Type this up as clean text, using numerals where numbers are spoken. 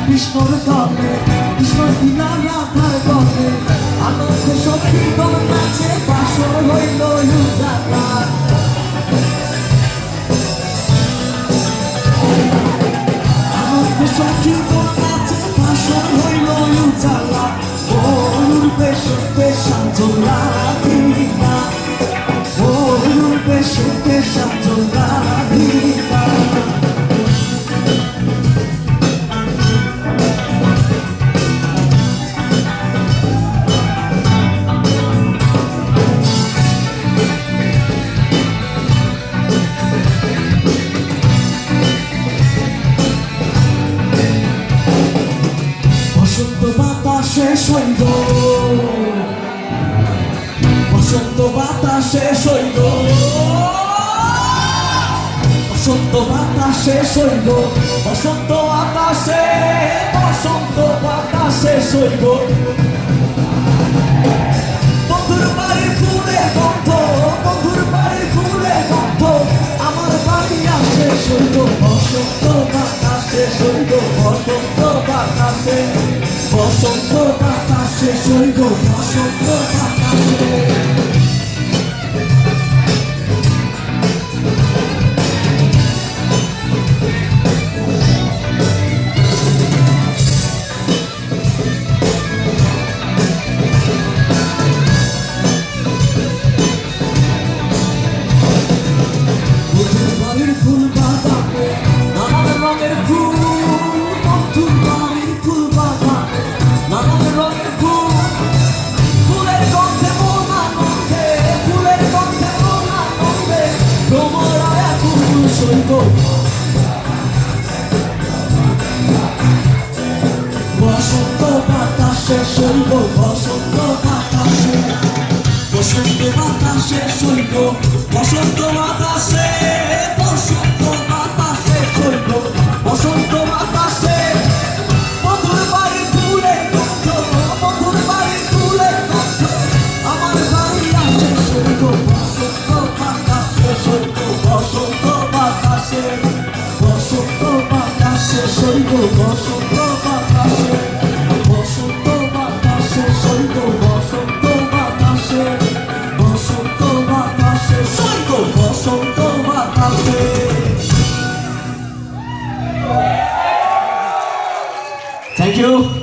কৃষ্ণর গলে কৃষ্ণ দিলা রাধার গলে আনন্দ সখী গণ নাচে বাসর হইল উজালা আনন্দ সখী গণ নাচে বাসর হইল উজালা ওর বেশে বেশাঞ্জলা দিলা ওর বেশে বেশাঞ্জলা দিলা শেষ হইল বসন্ত বাতাস শেষ হইল বসন্ত বাতাস শেষ হইল বসন্ত বাতাসে বসন্ত বাতাস শেষ হইল বন্ধুর বাড়ির ফুলে গন্ধ বন্ধুর বাড়ির ফুলে গন্ধ আমার বাড়ি শেষ হইল বসন্ত বাতাস শেষ হইল বসন্ত বাতাসে বসন্ত বাতাসে সইল বসন্ত বাতাসে বন্ধুর বাড়ির ফুল বাগানে নানান রঙের ফুল বন্ধুর বাড়ির ফুল বাগানে নানান রঙের ফুল ফুলের গন্ধে মন আনন্দে ফুলের গন্ধে মন আনন্দে ভ্রমরায়া ফুল সইল বসন্ত বাতাসে সইল বসন্ত বাতাসে বসন্ত বাতাসে সইল বসন্ত বাতাসে বসন্ত বাতাসে সইল বসন্ত বাতাসে বন্ধুর বাড়ির ফুলের গন্ধ বন্ধুর বাড়ির ফুলের গন্ধ আমার বাড়ি আছে সইল বসন্ত বাতাসে সইল বসন্ত বাতাসে বসন্ত বাতাসে সইল বসন্ত বাতাসে বসন্ত বাতাসে সইল বসন্ত বাতাসে বসন্ত বাতাসে সইল বসন্ত বাতাসে Thank you.